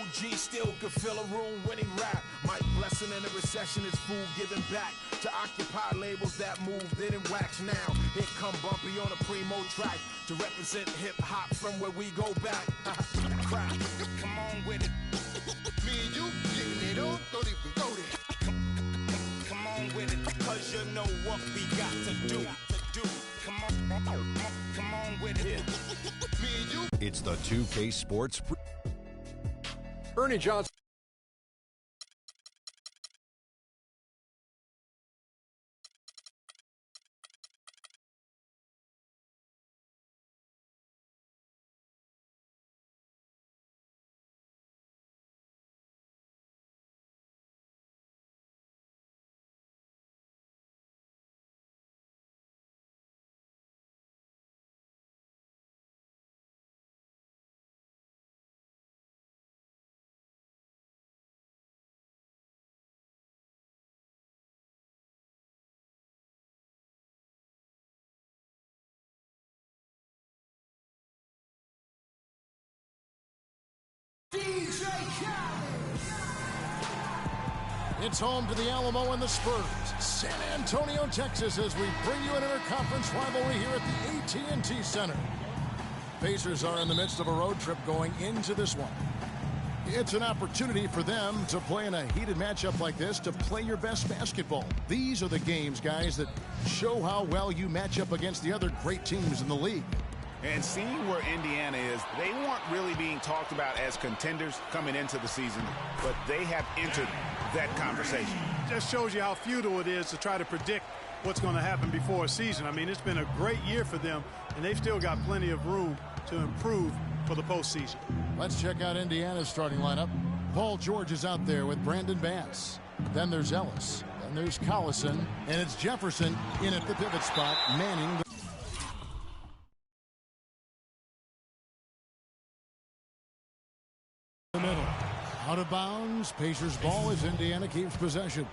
OG still could fill a room when he rap. Mike Blessing in a recession is food giving back to occupy labels that move, didn't wax now. Here come Bumpy on a primo track to represent hip-hop from where we go back. Crap. Come on with it. Me and you getting it on, don't even go there. Come on with it, cause you know what we got to do. Come on with it. Me and you. It's the 2K Sports. Ernie Johnson. It's home to the Alamo and the Spurs, San Antonio, Texas, as we bring you an interconference rivalry here at the AT&T Center. Pacers are in the midst of a road trip going into this one. It's an opportunity for them to play in a heated matchup like this, to play your best basketball. These are the games, guys, that show how well you match up against the other great teams in the league. And seeing where Indiana is, they weren't really being talked about as contenders coming into the season, but they have entered that conversation. Just shows you how futile it is to try to predict what's going to happen before a season. I mean, it's been a great year for them, and they've still got plenty of room to improve for the postseason. Let's check out Indiana's starting lineup. Paul George is out there with Brandon Bass. Then there's Ellis. Then there's Collison. And it's Jefferson in at the pivot spot, manning the middle. Out of bounds. Pacers ball as Indiana keeps possession.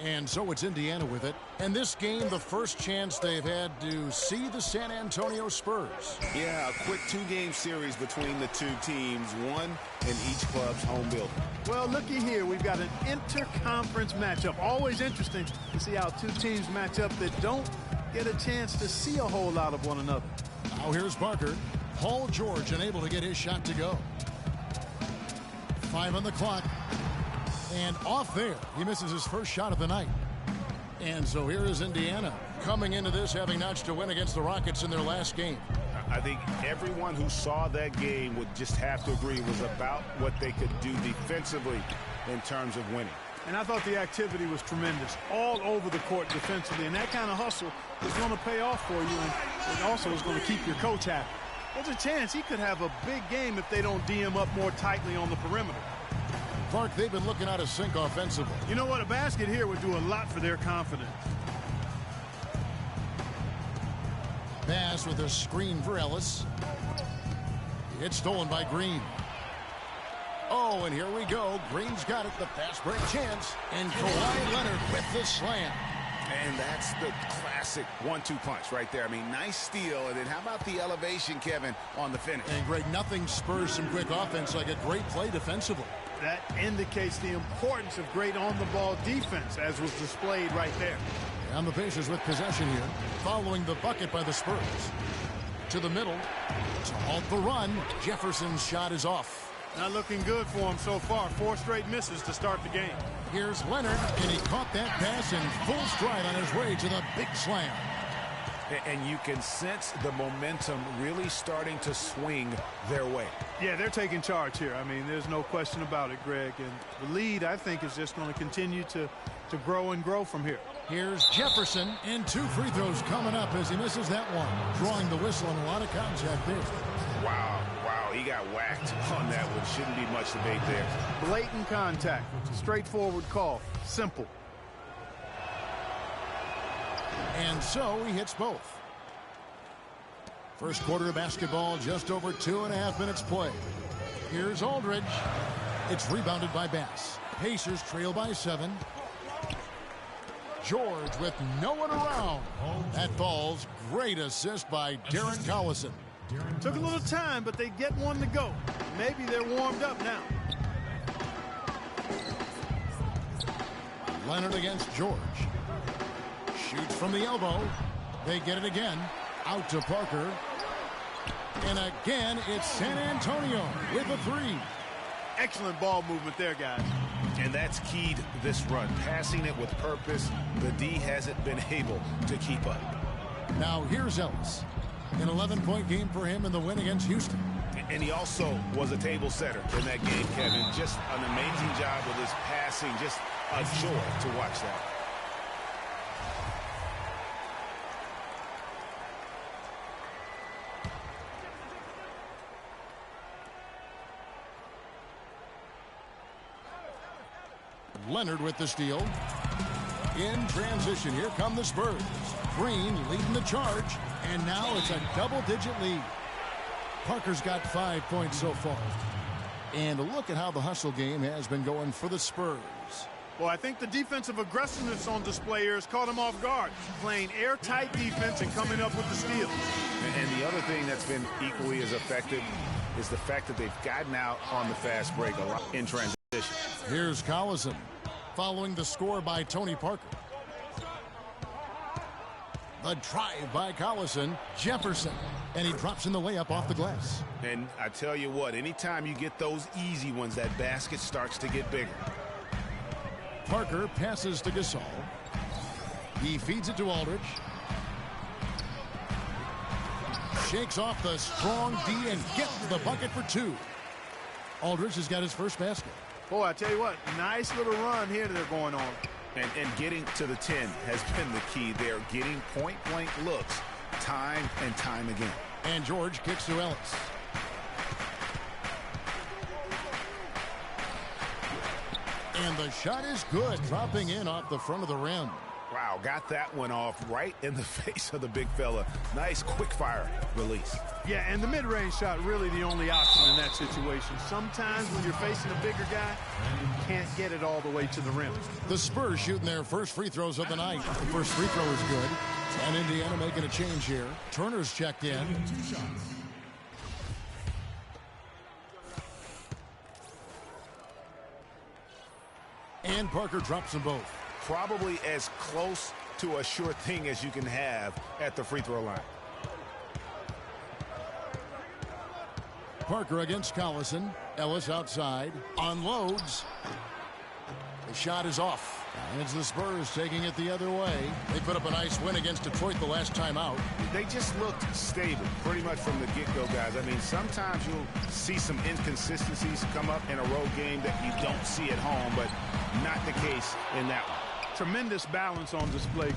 And so it's Indiana with it. And this game, the first chance they've had to see the San Antonio Spurs. Yeah, a quick two-game series between the two teams, one in each club's home building. Well, looky here. We've got an interconference matchup. Always interesting to see how two teams match up that don't get a chance to see a whole lot of one another. Now here's Parker. Paul George unable to get his shot to go. 5 on the clock. And off there, he misses his first shot of the night. And so here is Indiana coming into this having notched a win against the Rockets in their last game. I think everyone who saw that game would just have to agree it was about what they could do defensively in terms of winning. And I thought the activity was tremendous all over the court defensively. And that kind of hustle is going to pay off for you. And it also is going to keep your coach happy. There's a chance he could have a big game if they don't D him up more tightly on the perimeter. Clark, they've been looking out of sync offensively. You know what? A basket here would do a lot for their confidence. Bass with a screen for Ellis. It's stolen by Green. Oh, and here we go. Green's got it. The fast break chance. And Kawhi Leonard with the slam. And that's the classic 1-2 punch right there. I mean, nice steal. And then how about the elevation, Kevin, on the finish? And, Greg, nothing spurs some quick offense like a great play defensively. That indicates the importance of great on-the-ball defense, as was displayed right there. And the Pacers with possession here, following the bucket by the Spurs. To the middle, to halt the run. Jefferson's shot is off. Not looking good for him so far. 4 straight misses to start the game. Here's Leonard, and he caught that pass in full stride on his way to the big slam. And you can sense the momentum really starting to swing their way. Yeah, they're taking charge here. I mean, there's no question about it, Greg. And the lead, I think, is just going to continue to grow and grow from here. Here's Jefferson, and 2 free throws coming up as he misses that one. Drawing the whistle on a lot of contact there. Wow, he got whacked on that one. Shouldn't be much debate there. Blatant contact. Straightforward call. Simple. And so he hits both. First quarter of basketball, just over 2.5 minutes play. Here's Aldridge. It's rebounded by Bass. Pacers trail by 7. George with no one around. That falls. Great assist by Darren Collison. Took a little time, but they get one to go. Maybe they're warmed up now. Leonard against George. Shoots from the elbow. They get it again. Out to Parker. And again, it's San Antonio with a three. Excellent ball movement there, guys. And that's keyed this run. Passing it with purpose. The D hasn't been able to keep up. Now here's Ellis. An 11-point game for him in the win against Houston. And he also was a table setter in that game, Kevin. Just an amazing job with his passing. Just a joy to watch that. Leonard with the steal. In transition, here come the Spurs. Green leading the charge, and now it's a double-digit lead. Parker's got 5 points so far. And look at how the hustle game has been going for the Spurs. Well, I think the defensive aggressiveness on display here has caught him off guard. Playing airtight defense and coming up with the steal. And the other thing that's been equally as effective is the fact that they've gotten out on the fast break a lot in transition. Here's Collison following the score by Tony Parker. The drive by Collison. Jefferson. And he drops in the layup off the glass. And I tell you what, anytime you get those easy ones, that basket starts to get bigger. Parker passes to Gasol. He feeds it to Aldridge. Shakes off the strong D and gets the bucket for two. Aldridge has got his first basket. Boy, I tell you what, nice little run here they're going on. And getting to the 10 has been the key. They're getting point-blank looks time and time again. And George kicks to Ellis. And the shot is good, dropping in off the front of the rim. Wow, got that one off right in the face of the big fella. Nice quick-fire release. Yeah, and the mid-range shot really the only option in that situation. Sometimes when you're facing a bigger guy, you can't get it all the way to the rim. The Spurs shooting their first free throws of the night. The first free throw is good. And Indiana making a change here. Turner's checked in. And Parker drops them both. Probably as close to a sure thing as you can have at the free throw line. Parker against Collison. Ellis outside. Unloads. The shot is off. And it's the Spurs taking it the other way. They put up a nice win against Detroit the last time out. They just looked stable pretty much from the get-go, guys. I mean, sometimes you'll see some inconsistencies come up in a road game that you don't see at home, but not the case in that one. Tremendous balance on display.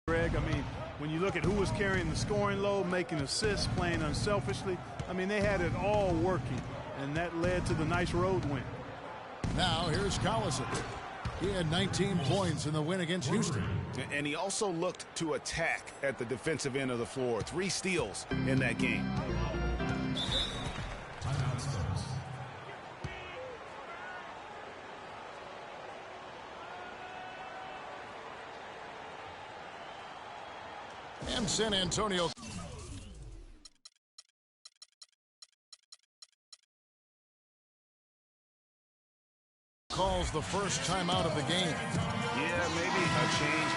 Greg, I mean, when you look at who was carrying the scoring load, making assists, playing unselfishly, I mean, they had it all working, and that led to the nice road win. Now here's Collison. He had 19 points in the win against Houston. And he also looked to attack at the defensive end of the floor. 3 steals in that game. And San Antonio calls the first time out of the game. Yeah, maybe a change.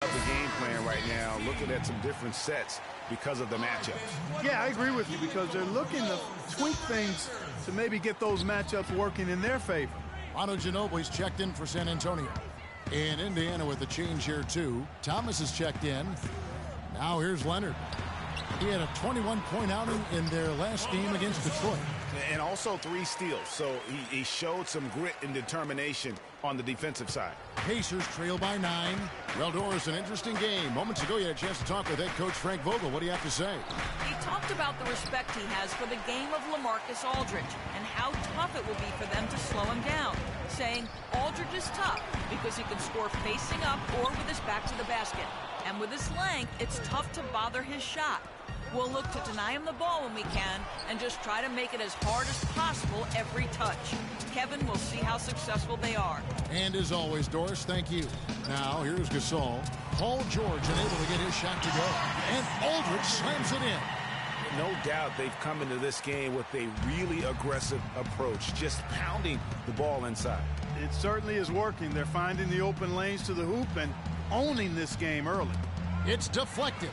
Of the game plan right now, looking at some different sets because of the matchups. Yeah, I agree with you because they're looking to tweak things to maybe get those matchups working in their favor. Manu Ginobili's checked in for San Antonio. And Indiana with a change here, too. Thomas is checked in. Now here's Leonard. He had a 21-point outing in their last game against Detroit. And also 3 steals, so he showed some grit and determination on the defensive side. Pacers trail by 9. Well, Doris, an interesting game. Moments ago, you had a chance to talk with head coach Frank Vogel. What do you have to say? He talked about the respect he has for the game of LaMarcus Aldridge and how tough it will be for them to slow him down, saying Aldridge is tough because he can score facing up or with his back to the basket. And with his length, it's tough to bother his shot. We'll look to deny him the ball when we can and just try to make it as hard as possible every touch. Kevin, will see how successful they are. And as always, Doris, thank you. Now, here's Gasol. Paul George unable to get his shot to go. And Aldridge slams it in. No doubt they've come into this game with a really aggressive approach, just pounding the ball inside. It certainly is working. They're finding the open lanes to the hoop and owning this game early. It's deflected.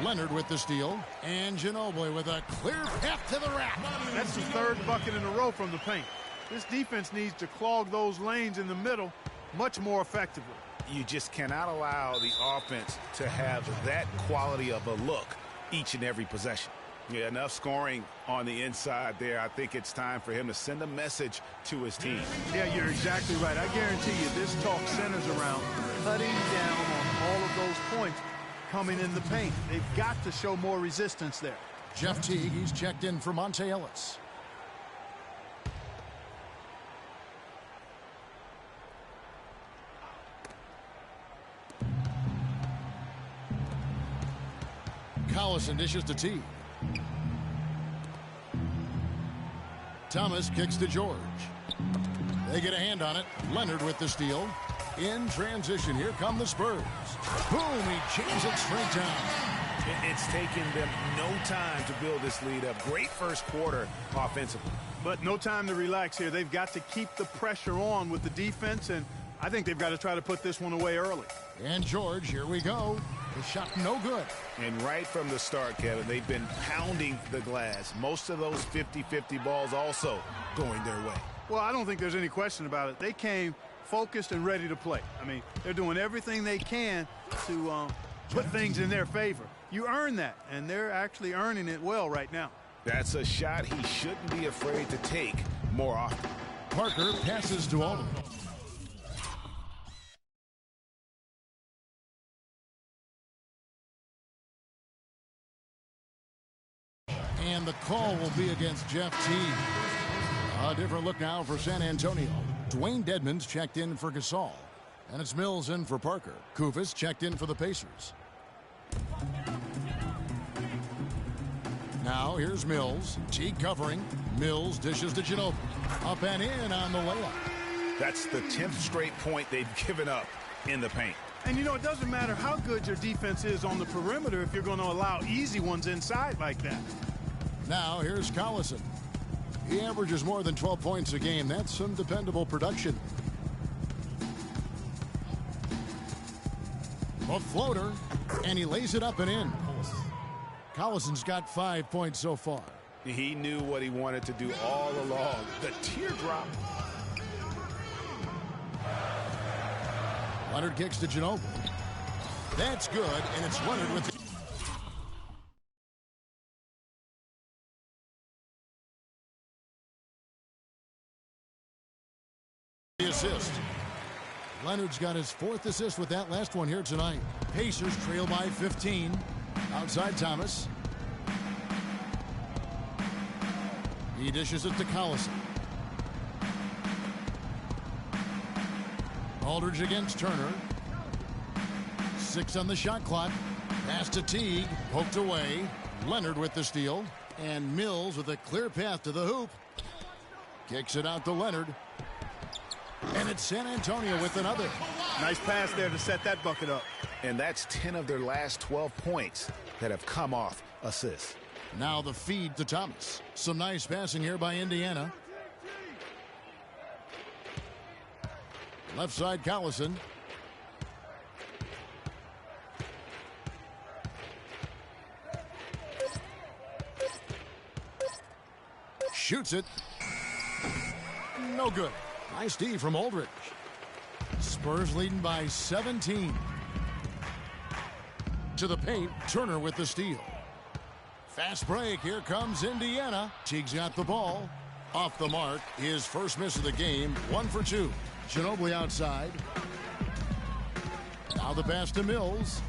Leonard with the steal. And Ginobili with a clear path to the rack. That's the 3rd bucket in a row from the paint. This defense needs to clog those lanes in the middle much more effectively. You just cannot allow the offense to have that quality of a look each and every possession. Yeah, enough scoring on the inside there. I think it's time for him to send a message to his team. Yeah, you're exactly right. I guarantee you this talk centers around cutting down on all of those points coming in the paint. They've got to show more resistance there. Jeff Teague, he's checked in for Monte Ellis. Collison dishes to Teague. Thomas kicks to George. They get a hand on it. Leonard with the steal. In transition, here come the Spurs. Boom, he jams it straight down. It's taken them no time to build this lead up. Great first quarter offensively. But no time to relax here. They've got to keep the pressure on with the defense, and I think they've got to try to put this one away early. And George, here we go. The shot no good. And right from the start, Kevin, they've been pounding the glass. Most of those 50-50 balls also going their way. Well, I don't think there's any question about it. They came focused and ready to play. I mean, they're doing everything they can to put things in their favor. You earn that, and they're actually earning it well right now. That's a shot he shouldn't be afraid to take more often. Parker passes to Aldridge. And the call will be against Jeff Teague. A different look now for San Antonio. Dwayne Dedmon's checked in for Gasol. And it's Mills in for Parker. Kufis checked in for the Pacers. Now here's Mills. Teague covering. Mills dishes to Ginobili. Up and in on the layup. That's the 10th straight point they've given up in the paint. And, you know, it doesn't matter how good your defense is on the perimeter if you're going to allow easy ones inside like that. Now here's Collison. He averages more than 12 points a game. That's some dependable production. A floater, and he lays it up and in. Collison's got 5 points so far. He knew what he wanted to do all along. The teardrop. Leonard kicks to Ginobili. That's good, and it's Leonard with the assist. Leonard's got his 4th assist with that last one here tonight. Pacers trail by 15. Outside Thomas. He dishes it to Collison. Aldridge against Turner. 6 on the shot clock. Pass to Teague. Poked away. Leonard with the steal. And Mills with a clear path to the hoop. Kicks it out to Leonard. And it's San Antonio with another. Nice pass there to set that bucket up. And that's 10 of their last 12 points that have come off assists. Now the feed to Thomas. Some nice passing here by Indiana. Left side Collison. Shoots it. No good. Nice D from Aldridge. Spurs leading by 17. To the paint, Turner with the steal. Fast break. Here comes Indiana. Teague's got the ball. Off the mark. His first miss of the game. 1 for 2. Ginobili outside. Now the pass to Mills.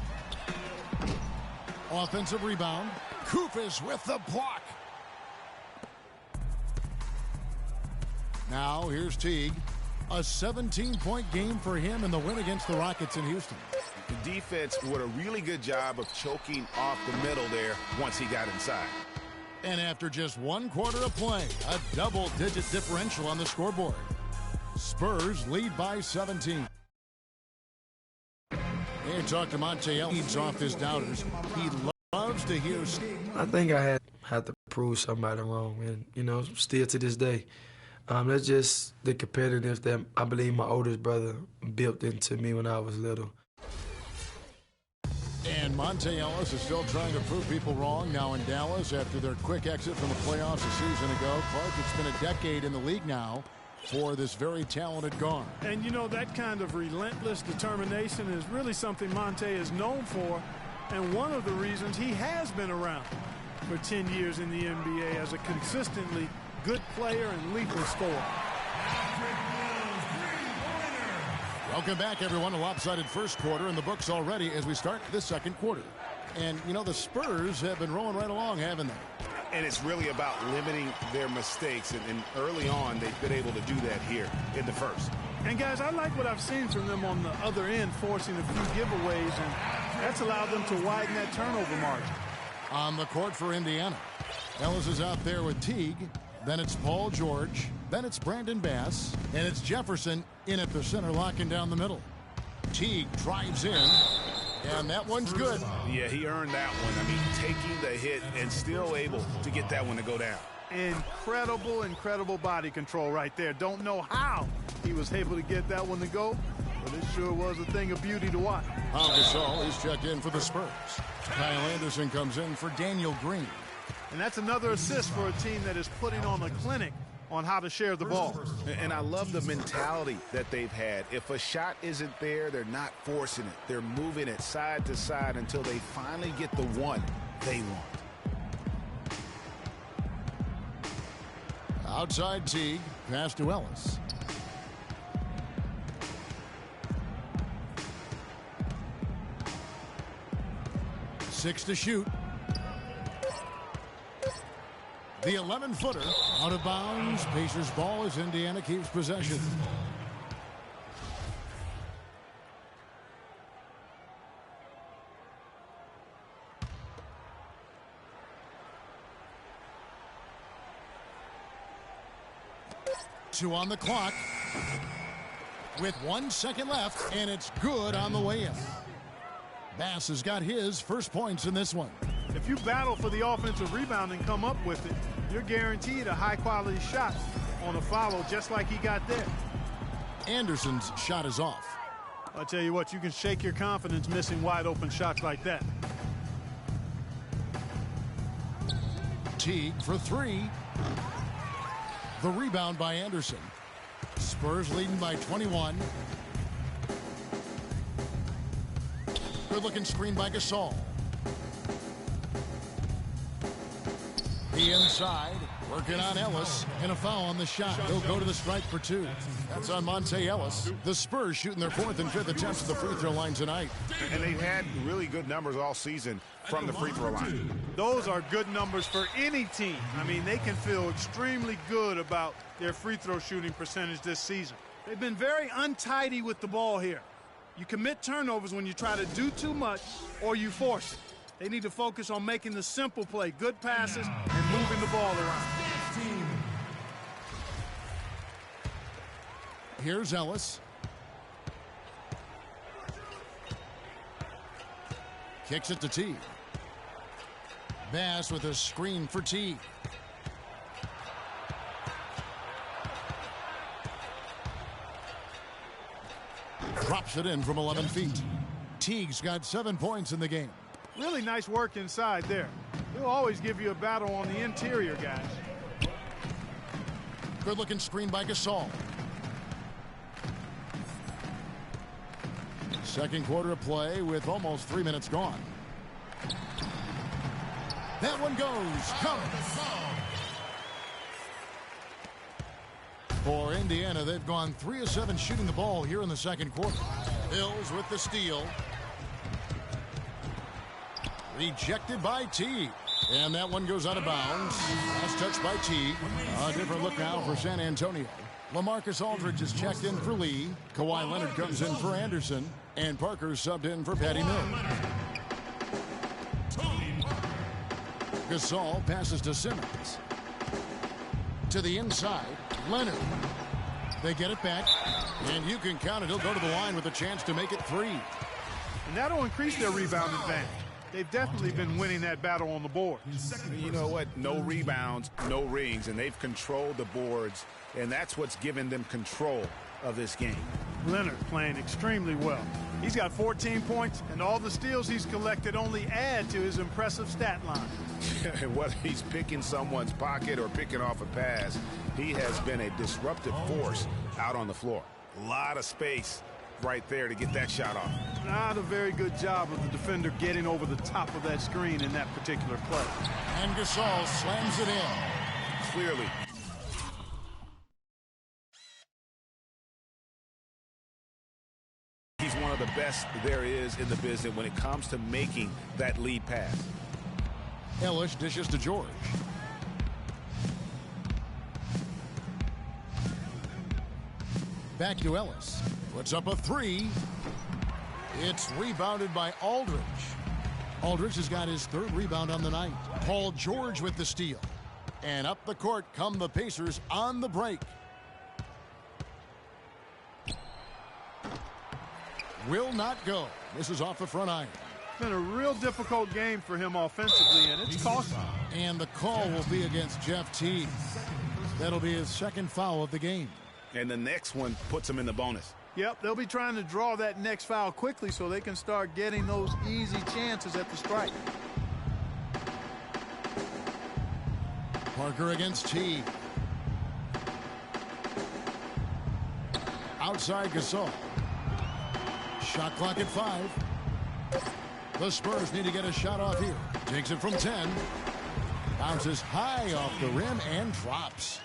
Offensive rebound. Koufis with the block. Now here's Teague. A 17-point game for him in the win against the Rockets in Houston. The defense did a really good job of choking off the middle there once he got inside. And after just 1 quarter of play, a double-digit differential on the scoreboard. Spurs lead by 17. Hey, talk to Monte Ellis. Leads off his doubters. He loves to hear. I think I had to prove somebody wrong, and still to this day. That's just the competitiveness that I believe my oldest brother built into me when I was little. And Monte Ellis is still trying to prove people wrong now in Dallas after their quick exit from the playoffs a season ago. Clark, it's been a decade in the league now for this very talented guard. And that kind of relentless determination is really something Monte is known for, and one of the reasons he has been around for 10 years in the NBA as a consistently good player and lethal scorer. Welcome back, everyone. A lopsided first quarter in the books already as we start the second quarter. And, the Spurs have been rolling right along, haven't they? And it's really about limiting their mistakes. And early on, they've been able to do that here in the first. And, guys, I like what I've seen from them on the other end, forcing a few giveaways, and that's allowed them to widen that turnover margin. On the court for Indiana, Ellis is out there with Teague. Then it's Paul George. Then it's Brandon Bass. And it's Jefferson in at the center, locking down the middle. Teague drives in. And that one's good. Yeah, he earned that one. I mean, taking the hit and still able to get that one to go down. Incredible body control right there. Don't know how he was able to get that one to go, but it sure was a thing of beauty to watch. Pau Gasol is checked in for the Spurs. Kyle Anderson comes in for Daniel Green. And that's another assist for a team that is putting on a clinic on how to share the ball. And I love the mentality that they've had. If a shot isn't there, they're not forcing it. They're moving it side to side until they finally get the one they want. Outside Teague, pass to Ellis. Six to shoot. The 11-footer out of bounds. Pacers ball as Indiana keeps possession. Two on the clock with 1 second left, and it's good on the way in. Bass has got his first points in this one. If you battle for the offensive rebound and come up with it, you're guaranteed a high-quality shot on a follow just like he got there. Anderson's shot is off. I'll tell you what, you can shake your confidence missing wide-open shots like that. Teague for three. The rebound by Anderson. Spurs leading by 21. Good-looking screen by Gasol. The inside, working on Ellis, and a foul on the shot. He'll go to the strike for two. That's on Monte Ellis. The Spurs shooting their fourth and fifth attempts at the free throw line tonight. And they've had really good numbers all season from the free throw line. Those are good numbers for any team. I mean, they can feel extremely good about their free throw shooting percentage this season. They've been very untidy with the ball here. You commit turnovers when you try to do too much or you force it. They need to focus on making the simple play, good passes, and moving the ball around. Here's Ellis. Kicks it to Teague. Bass with a screen for Teague. Drops it in from 11 feet. Teague's got 7 points in the game. Really nice work inside there. He'll always give you a battle on the interior, guys. Good-looking screen by Gasol. Second quarter of play with almost 3 minutes gone. That one goes. Come. For Indiana, they've gone 3 of 7 shooting the ball here in the second quarter. Hills with the steal. Rejected by Teague. And that one goes out of bounds. Last touch by Teague. A different look now for San Antonio. LaMarcus Aldridge is checked in for Lee. Kawhi Leonard comes in for Anderson. And Parker subbed in for Patty Mills. Gasol passes to Simmons. To the inside. Leonard. They get it back. And you can count it. He'll go to the line with a chance to make it 3. And that'll increase their rebound advantage. They've definitely been winning that battle on the board. You know what? No rebounds, no rings, and they've controlled the boards, and that's what's given them control of this game. Leonard playing extremely well. He's got 14 points, and all the steals he's collected only add to his impressive stat line. Whether he's picking someone's pocket or picking off a pass, he has been a disruptive force out on the floor. A lot of space right there to get that shot off. Not a very good job of the defender getting over the top of that screen in that particular play. And Gasol slams it in. Clearly. He's one of the best there is in the business when it comes to making that lead pass. Ellis dishes to George. Back to Ellis. Puts up a 3. It's rebounded by Aldridge. Aldridge has got his 3rd rebound on the night. Paul George with the steal. And up the court come the Pacers on the break. Will not go. This is off the front iron. It's been a real difficult game for him offensively, and it's costing. And the call will be against Jeff Teague. That'll be his 2nd foul of the game. And the next one puts him in the bonus. Yep, they'll be trying to draw that next foul quickly so they can start getting those easy chances at the strike. Parker against Teague. Outside Gasol. Shot clock at 5. The Spurs need to get a shot off here. Takes it from 10. Bounces high off the rim and drops.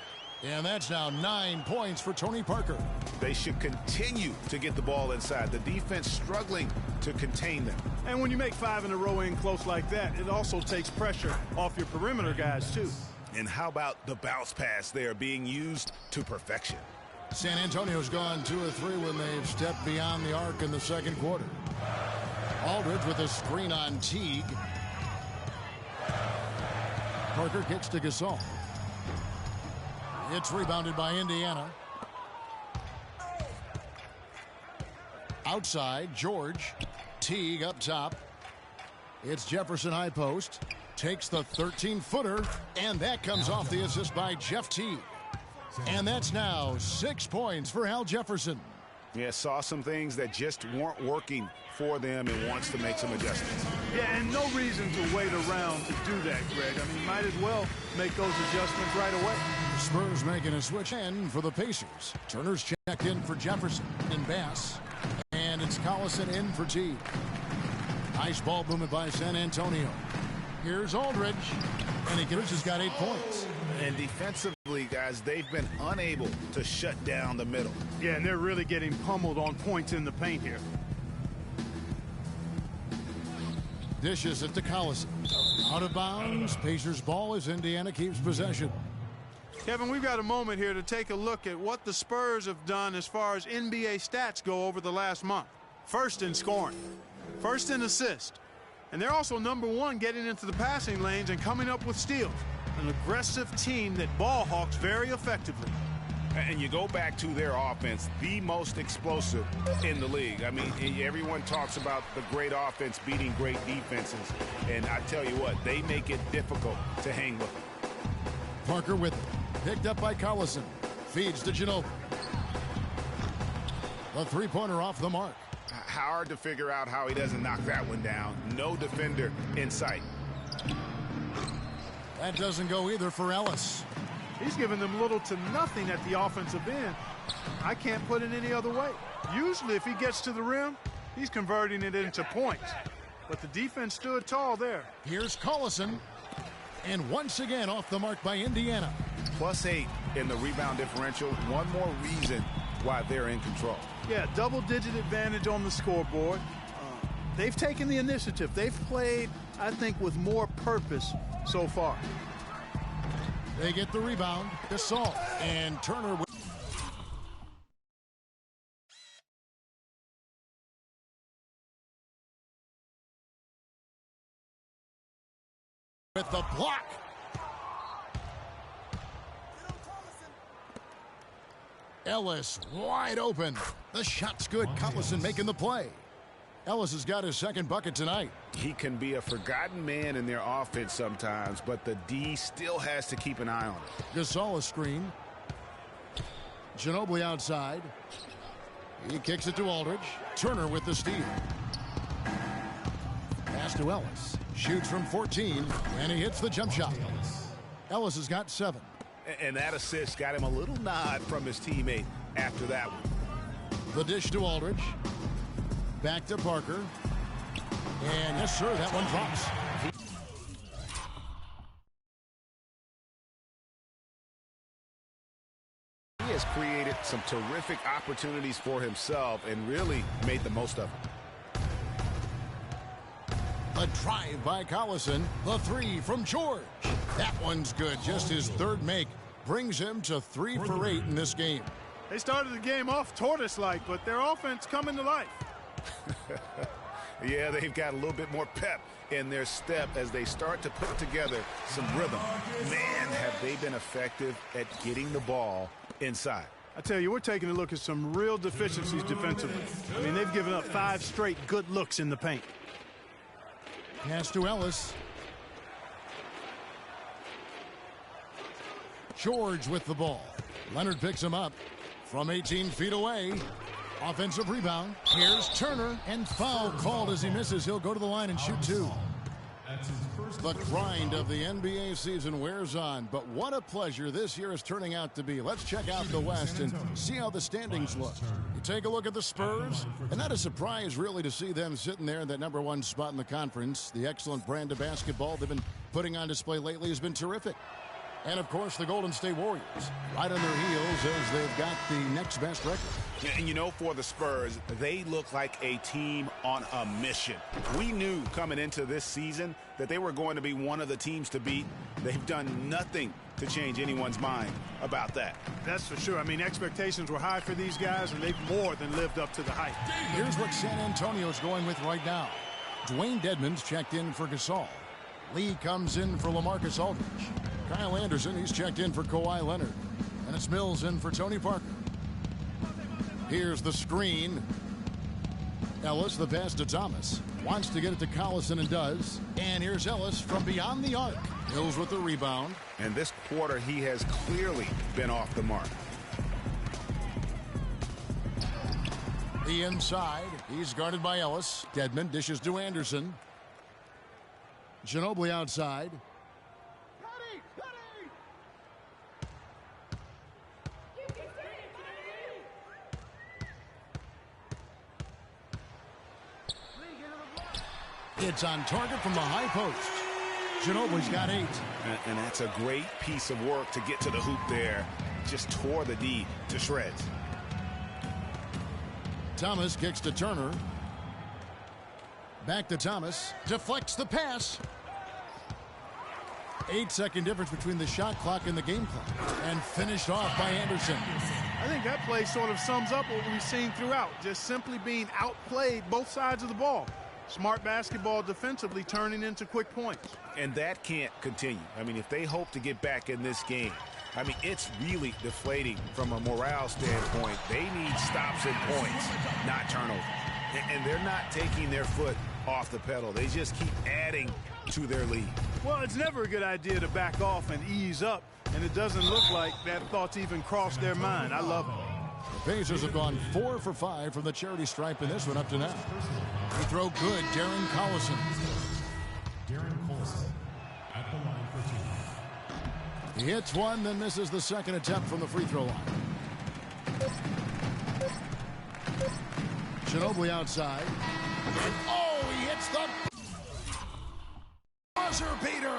And that's now 9 points for Tony Parker. They should continue to get the ball inside. The defense struggling to contain them. And when you make 5 in a row in close like that, it also takes pressure off your perimeter guys, too. And how about the bounce pass there being used to perfection? San Antonio's gone 2 of 3 when they've stepped beyond the arc in the second quarter. Aldridge with a screen on Teague. Parker kicks to Gasol. It's rebounded by Indiana. Outside, George. Teague up top. It's Jefferson high post. Takes the 13-footer, and that comes off the assist by Jeff Teague. And that's now 6 points for Al Jefferson. Yeah, saw some things that just weren't working for them and wants to make some adjustments. Yeah, and no reason to wait around to do that, Greg. I mean, might as well make those adjustments right away. Spurs making a switch in for the Pacers. Turner's checked in for Jefferson and Bass. And it's Collison in for Teague. Nice ball movement by San Antonio. Here's Aldridge. And Aldridge has got 8 points. And defensively, guys, they've been unable to shut down the middle. Yeah, and they're really getting pummeled on points in the paint here. Dishes it to Collison. Out of bounds. Pacers ball as Indiana keeps possession. Kevin, we've got a moment here to take a look at what the Spurs have done as far as NBA stats go over the last month. First in scoring. First in assists. And they're also #1 getting into the passing lanes and coming up with steals. An aggressive team that ball hawks very effectively. And you go back to their offense, the most explosive in the league. I mean, everyone talks about the great offense beating great defenses. And I tell you what, they make it difficult to hang with them. Parker with it. Picked up by Collison. Feeds to Ginobili. The three-pointer off the mark. Hard to figure out how he doesn't knock that one down. No defender in sight. That doesn't go either for Ellis. He's given them little to nothing at the offensive end. I can't put it any other way. Usually if he gets to the rim, he's converting it into points. But the defense stood tall there. Here's Collison. And once again off the mark by Indiana. +8 in the rebound differential. One more reason why they're in control. Yeah, double-digit advantage on the scoreboard. They've taken the initiative. They've played, I think, with more purpose so far. They get the rebound. Gasol and Turner with the block. Ellis wide open. The shot's good. Collison making the play. Ellis has got his second bucket tonight. He can be a forgotten man in their offense sometimes, but the D still has to keep an eye on it. Gasol a screen. Ginobili outside. He kicks it to Aldridge. Turner with the steal. Pass to Ellis. Shoots from 14, and he hits the jump shot. Ellis has got 7. And that assist got him a little nod from his teammate after that one. The dish to Aldridge. Back to Parker. And yes, sir, that one drops. He has created some terrific opportunities for himself and really made the most of them. A drive by Collison. The 3 from George. That one's good. Just his third make brings him to 3 for 8 in this game. They started the game off tortoise-like, but their offense coming to life. Yeah, they've got a little bit more pep in their step as they start to put together some rhythm. Man, have they been effective at getting the ball inside. I tell you, we're taking a look at some real deficiencies defensively. I mean, they've given up 5 straight good looks in the paint. Pass to Ellis. George with the ball. Leonard picks him up from 18 feet away. Offensive rebound. Here's Turner, and foul called as he misses. He'll go to the line and shoot 2. The grind of the NBA season wears on, but what a pleasure this year is turning out to be. Let's check out the West and see how the standings look. You take a look at the Spurs, and not a surprise really to see them sitting there in that #1 spot in the conference. The excellent brand of basketball they've been putting on display lately has been terrific. And, of course, the Golden State Warriors right on their heels as they've got the next best record. And, you know, for the Spurs, they look like a team on a mission. We knew coming into this season that they were going to be one of the teams to beat. They've done nothing to change anyone's mind about that. That's for sure. I mean, expectations were high for these guys, and they've more than lived up to the hype. Here's what San Antonio's going with right now. Dwayne Dedmon's checked in for Gasol. Lee comes in for LaMarcus Aldridge. Kyle Anderson, he's checked in for Kawhi Leonard. And it's Mills in for Tony Parker. Here's the screen. Ellis, the pass to Thomas. Wants to get it to Collison and does. And here's Ellis from beyond the arc. Mills with the rebound. And this quarter, he has clearly been off the mark. The inside. He's guarded by Ellis. Dedmon dishes to Anderson. Ginobili outside. It's on target from the high post. Ginobili's got 8. And that's a great piece of work to get to the hoop there. Just tore the D to shreds. Thomas kicks to Turner. Back to Thomas. Deflects the pass. 8-second difference between the shot clock and the game clock. And finished off by Anderson. I think that play sort of sums up what we've seen throughout. Just simply being outplayed both sides of the ball. Smart basketball defensively turning into quick points. And that can't continue. I mean, if they hope to get back in this game, I mean, it's really deflating from a morale standpoint. They need stops and points, not turnovers. And they're not taking their foot off the pedal. They just keep adding to their lead. Well, it's never a good idea to back off and ease up, and it doesn't look like that thought's even crossed their mind. I love it. The Pacers have gone 4 for 5 from the charity stripe in this one up to now. Free throw good, Darren Collison. At the line for 2. He hits one, then misses the second attempt from the free throw line. Ginobili outside. And, oh, he hits the buzzer beater.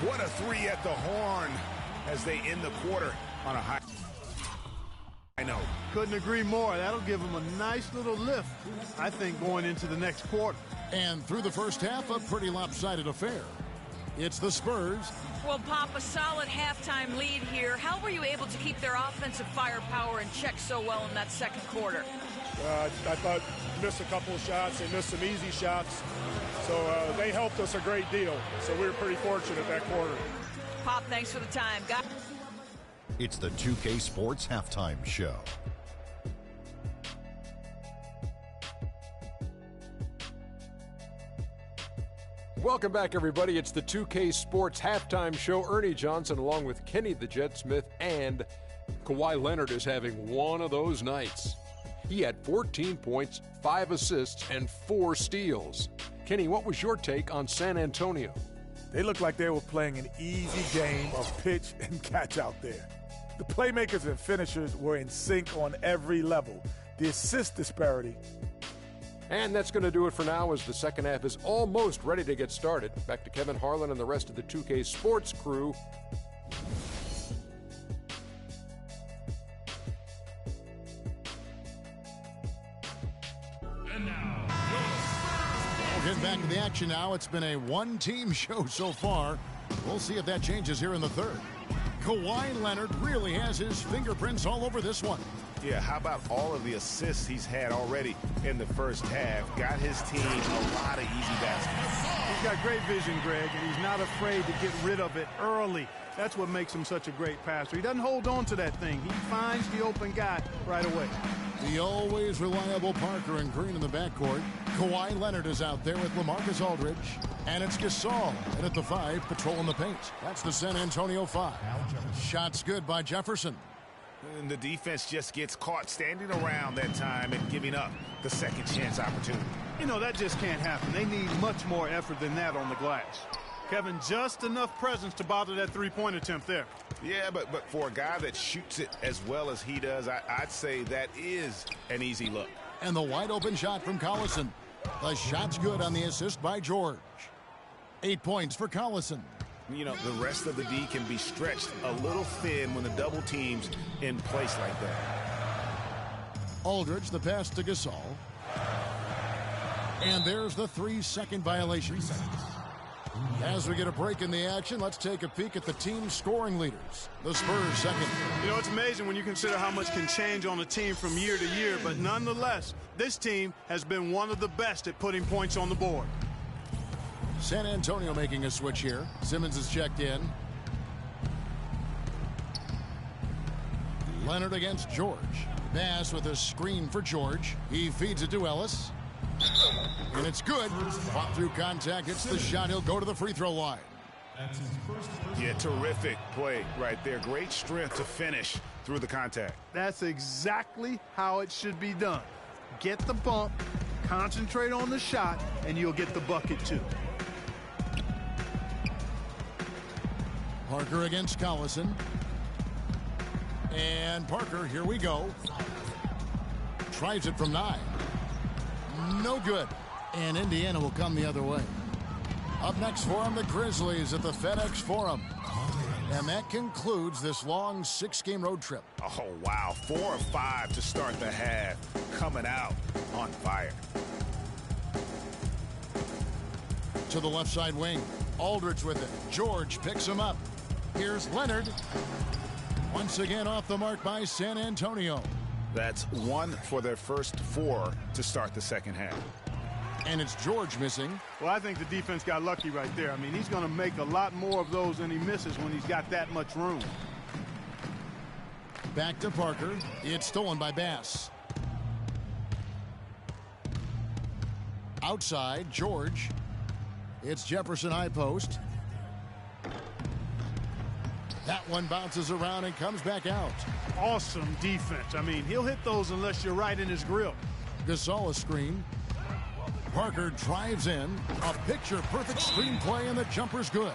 What a three at the horn as they end the quarter on a high. I know. Couldn't agree more. That'll give them a nice little lift, I think, going into the next quarter. And through the first half, a pretty lopsided affair. It's the Spurs. Well, Pop, a solid halftime lead here. How were you able to keep their offensive firepower in check so well in that second quarter? I thought missed a couple of shots. They missed some easy shots. So they helped us a great deal. So we were pretty fortunate that quarter. Pop, thanks for the time. It's the 2K Sports Halftime Show. Welcome back, everybody. It's the 2K Sports Halftime Show. Ernie Johnson along with Kenny the Jet Smith, and Kawhi Leonard is having one of those nights. He had 14 points, 5 assists, and 4 steals. Kenny, what was your take on San Antonio? They looked like they were playing an easy game of pitch and catch out there. The playmakers and finishers were in sync on every level. The assist disparity. And that's going to do it for now as the second half is almost ready to get started. Back to Kevin Harlan and the rest of the 2K Sports crew. And now, We're getting back to the action now. It's been a one-team show so far. We'll see if that changes here in the third. Kawhi Leonard really has his fingerprints all over this one. Yeah, how about all of the assists he's had already in the first half? Got his team a lot of easy baskets. He's got great vision, Greg, and he's not afraid to get rid of it early. That's what makes him such a great passer. He doesn't hold on to that thing. He finds the open guy right away. The always reliable Parker and Green in the backcourt. Kawhi Leonard is out there with LaMarcus Aldridge. And it's Gasol, and at the 5, patrolling the paint. That's the San Antonio 5. Shots good by Jefferson. And the defense just gets caught standing around that time and giving up the second chance opportunity. You know, that just can't happen. They need much more effort than that on the glass. Kevin, just enough presence to bother that three-point attempt there. Yeah, but for a guy that shoots it as well as he does, I'd say that is an easy look. And the wide-open shot from Collison. The shot's good on the assist by George. 8 points for Collison. You know, the rest of the D can be stretched a little thin when the double team's in place like that. Aldridge, the pass to Gasol. And there's the 3-second violation. As we get a break in the action, let's take a peek at the team scoring leaders. The Spurs second. You know, it's amazing when you consider how much can change on a team from year to year, but nonetheless, this team has been one of the best at putting points on the board. San Antonio making a switch here. Simmons is checked in. Leonard against George. Bass with a screen for George. He feeds it to Ellis. And it's good. Fought through contact. It's the shot. He'll go to the free throw line. that's his first. Yeah, terrific play right there. Great strength to finish through the contact. That's exactly how it should be done. Get the bump, concentrate on the shot, and you'll get the bucket too. Parker against Collison. And Parker, here we go. Tries it from 9. No good. And Indiana will come the other way. Up next for them, the Grizzlies at the FedEx Forum. And that concludes this long 6-game road trip. Oh, wow. 4 of 5 to start the half. Coming out on fire. To the left side wing. Aldridge with it. George picks him up. Here's Leonard. Once again off the mark by San Antonio. That's 1 for their first 4 to start the second half. And it's George missing. Well, I think the defense got lucky right there. I mean, he's going to make a lot more of those than he misses when he's got that much room. Back to Parker. It's stolen by Bass. Outside, George. It's Jefferson high post. That one bounces around and comes back out. Awesome defense. I mean, he'll hit those unless you're right in his grill. Gasol a screen. Parker drives in. A picture-perfect screenplay, and the jumper's good.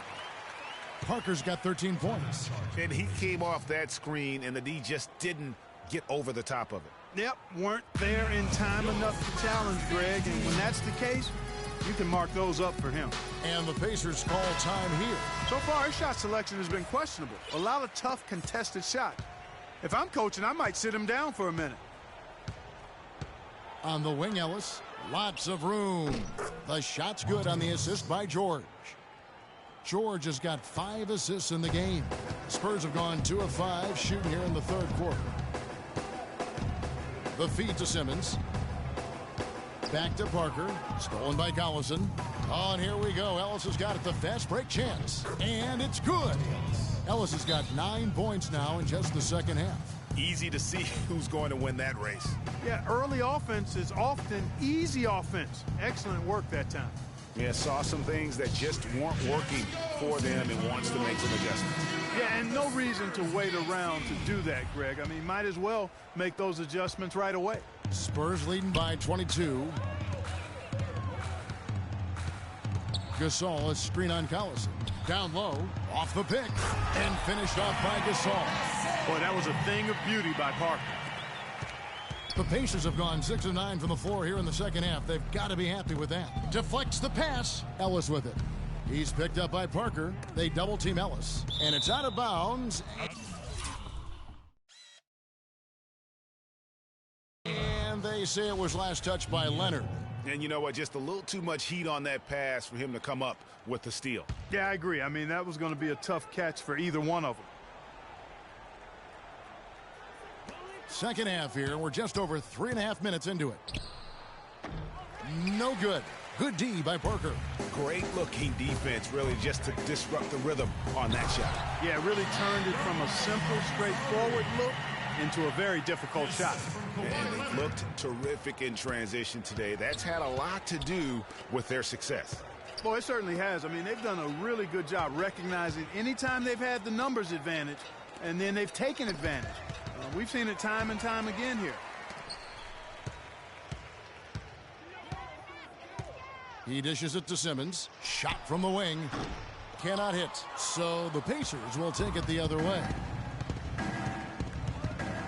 Parker's got 13 points. And he came off that screen, and the D just didn't get over the top of it. Yep, weren't there in time enough to challenge, Greg. And when that's the case, You can mark those up for him. And the Pacers call time here. So far, his shot selection has been questionable. A lot of tough, contested shots. If I'm coaching, I might sit him down for a minute. On the wing, Ellis. Lots of room. The shot's good on the assist by George. George has got 5 assists in the game. Spurs have gone 2 of 5 shooting here in the third quarter. The feed to Simmons. Back to Parker. Stolen by Collison. Oh, and here we go. Ellis has got it. The fast break chance. And it's good. Ellis has got 9 points now in just the second half. Easy to see who's going to win that race. Yeah, early offense is often easy offense. Excellent work that time. Yeah, saw some things that just weren't working for them and wants to make some adjustments. Yeah, and no reason to wait around to do that, Greg. I mean, might as well make those adjustments right away. Spurs leading by 22. Gasol, a screen on Collison. Down low, off the pick, and finished off by Gasol. Boy, that was a thing of beauty by Parker. The Pacers have gone 6 of 9 from the floor here in the second half. They've got to be happy with that. Deflects the pass. Ellis with it. He's picked up by Parker. They double team Ellis. And it's out of bounds. And they say it was last touched by Leonard. And you know what? Just a little too much heat on that pass for him to come up with the steal. Yeah, I agree. I mean, that was going to be a tough catch for either one of them. Second half here. We're just over 3.5 minutes into it. No good. Good D by Parker. Great looking defense, really, just to disrupt the rhythm on that shot. Yeah, really turned it from a simple, straightforward look into a very difficult shot. And they looked terrific in transition today. That's had a lot to do with their success. Boy, it certainly has. I mean, they've done a really good job recognizing anytime they've had the numbers advantage, and then they've taken advantage. We've seen it time and time again here. He dishes it to Simmons. Shot from the wing. Cannot hit. So the Pacers will take it the other way.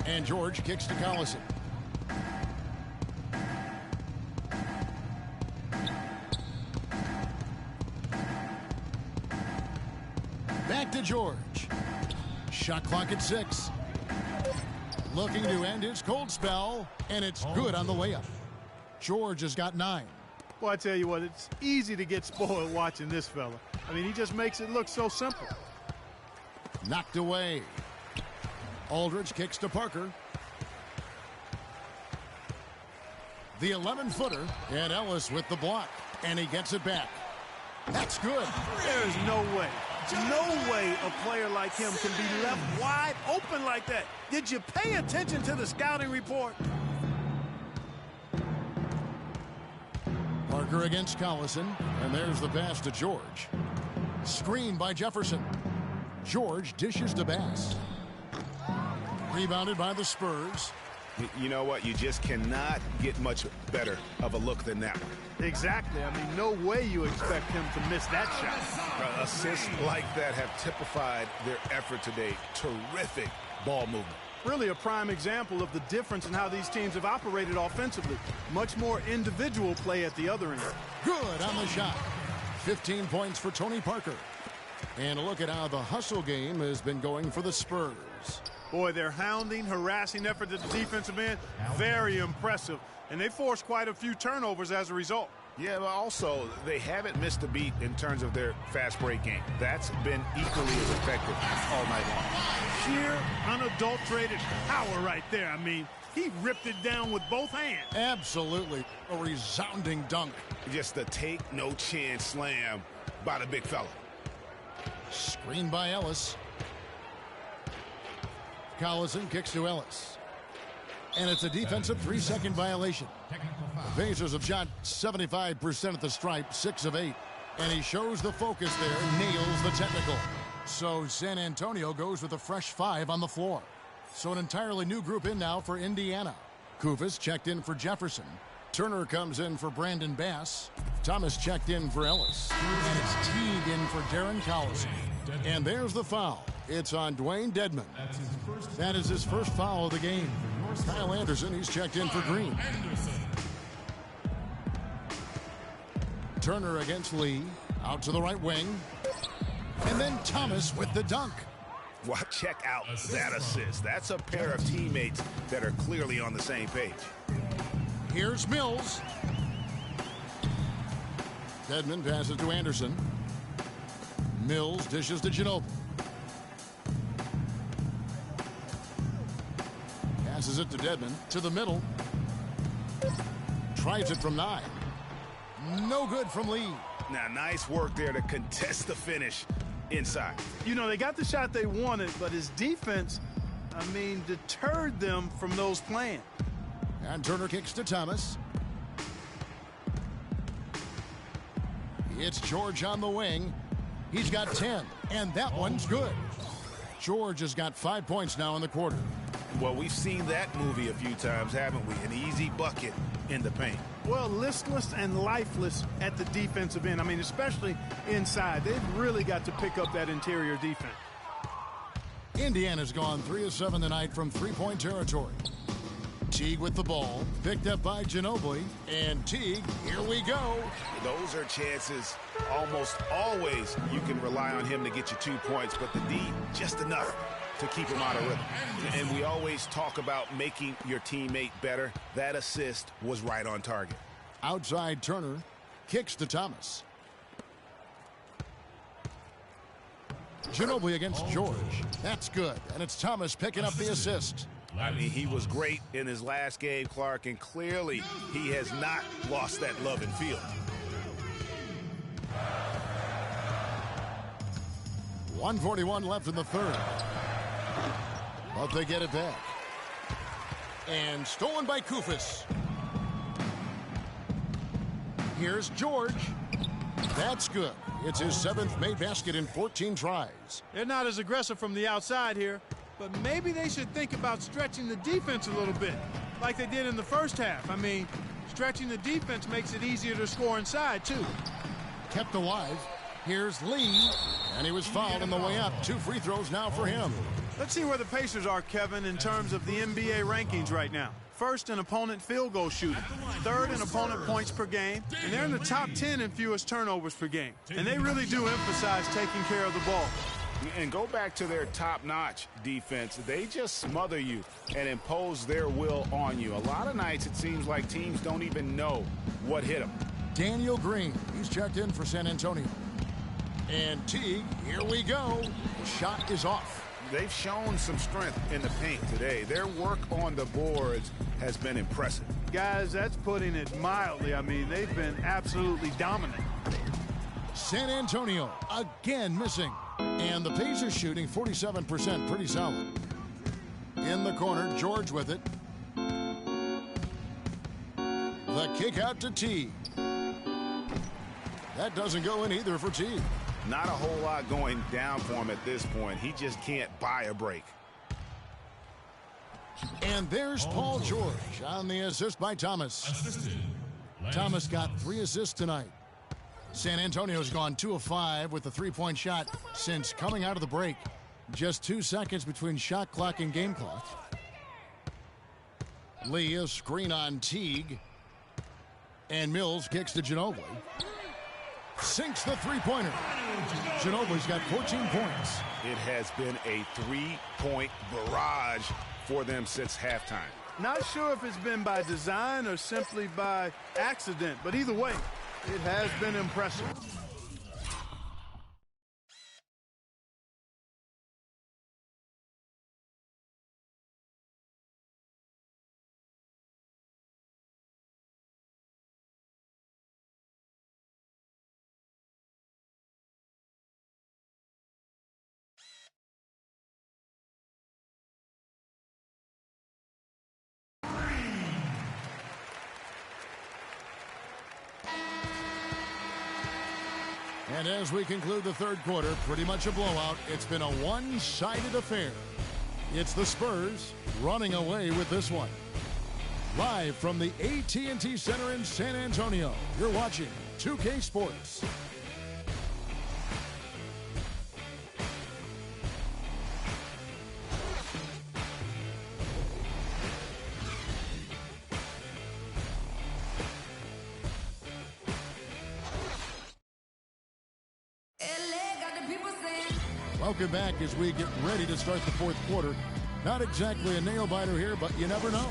And George kicks to Collison. Back to George. Shot clock at 6. Looking to end his cold spell, and it's good on the layup. George has got 9. Well, I tell you what, it's easy to get spoiled watching this fella. I mean, he just makes it look so simple. Knocked away. Aldridge kicks to Parker. The 11-footer, and Ellis with the block, and he gets it back. That's good. There is no way a player like him can be left wide open like that. Did you pay attention to the scouting report? Parker against Collison, and there's the pass to George. Screen by Jefferson. George dishes to Bass. Rebounded by the Spurs. You know what? You just cannot get much better of a look than that one. Exactly. I mean, no way you expect him to miss that shot. Assists like that have typified their effort today. Terrific ball movement. Really a prime example of the difference in how these teams have operated offensively. Much more individual play at the other end. Good on the shot. 15 points for Tony Parker. And a look at how the hustle game has been going for the Spurs. Boy, their hounding, harassing effort at the defensive end, very impressive. And they forced quite a few turnovers as a result. Yeah, but also, they haven't missed a beat in terms of their fast break game. That's been equally as effective all night long. Sheer, unadulterated power right there. I mean, he ripped it down with both hands. Absolutely. A resounding dunk. Just a take-no-chance slam by the big fella. Screen by Ellis. Collison kicks to Ellis. And it's a defensive 3-second violation. The Pacers have shot 75% at the stripe, 6 of 8. And he shows the focus there, nails the technical. So San Antonio goes with a fresh 5 on the floor. So an entirely new group in now for Indiana. Kufis checked in for Jefferson. Turner comes in for Brandon Bass. Thomas checked in for Ellis. And it's Teague in for Darren Collison. And there's the foul. It's on Dwayne Dedmon. That is his first foul of the game. Kyle Anderson, he's checked in for Green. Turner against Lee. Out to the right wing. And then Thomas with the dunk. Well, check out that assist. That's a pair of teammates that are clearly on the same page. Here's Mills. Dedmon passes to Anderson. Mills dishes to Ginobili. Passes it to Dedmon. To the middle. Tries it from 9. No good from Lee. Now, nice work there to contest the finish inside. You know, they got the shot they wanted, but his defense, deterred them from those plans. And Turner kicks to Thomas. It's George on the wing. He's got 10, and that one's good. George has got 5 points now in the quarter. Well, we've seen that movie a few times, haven't we? An easy bucket in the paint. Well, listless and lifeless at the defensive end. Especially inside. They've really got to pick up that interior defense. Indiana's gone 3 of 7 tonight from three-point territory. Teague with the ball, picked up by Ginobili, and Teague, here we go. Those are chances almost always you can rely on him to get you 2 points, but the D, just enough to keep him out of rhythm. And we always talk about making your teammate better. That assist was right on target. Outside Turner, kicks to Thomas. Ginobili against George. That's good, and it's Thomas picking up the assist. He was great in his last game, Clark, and clearly he has not lost that love and feel. .141 left in the third. But they get it back. And stolen by Koufos. Here's George. That's good. It's his 7th made basket in 14 tries. They're not as aggressive from the outside here, but maybe they should think about stretching the defense a little bit, like they did in the first half. Stretching the defense makes it easier to score inside, too. Kept alive. Here's Lee, and he was fouled on the way up. 2 free throws now for him. Let's see where the Pacers are, Kevin, in terms of the NBA rankings right now. First in opponent field goal shooting, 3rd in opponent points per game, and they're in the top 10 in fewest turnovers per game. And they really do emphasize taking care of the ball. And go back to their top-notch defense. They just smother you and impose their will on you. A lot of nights it seems like teams don't even know what hit them. Daniel Green, he's checked in for San Antonio. And Teague, here we go. Shot is off. They've shown some strength in the paint today. Their work on the boards has been impressive. Guys, that's putting it mildly. They've been absolutely dominant. San Antonio again missing. And the Pacers shooting 47%, pretty solid. In the corner, George with it. The kick out to Teague. That doesn't go in either for Teague. Not a whole lot going down for him at this point. He just can't buy a break. And there's Paul George on the assist by Thomas. Thomas got 3 assists tonight. San Antonio's gone 2 of 5 with the 3-point shot since coming out of the break. Just 2 seconds between shot clock and game clock. Lee, a screen on Teague. And Mills kicks to Ginobili. Sinks the 3-pointer. Ginobili's got 14 points. It has been a 3-point barrage for them since halftime. Not sure if it's been by design or simply by accident, but either way, it has been impressive. And as we conclude the third quarter, pretty much a blowout. It's been a one-sided affair. It's the Spurs running away with this one. Live from the AT&T Center in San Antonio, you're watching 2K Sports. Welcome back as we get ready to start the fourth quarter. Not exactly a nail-biter here, but you never know.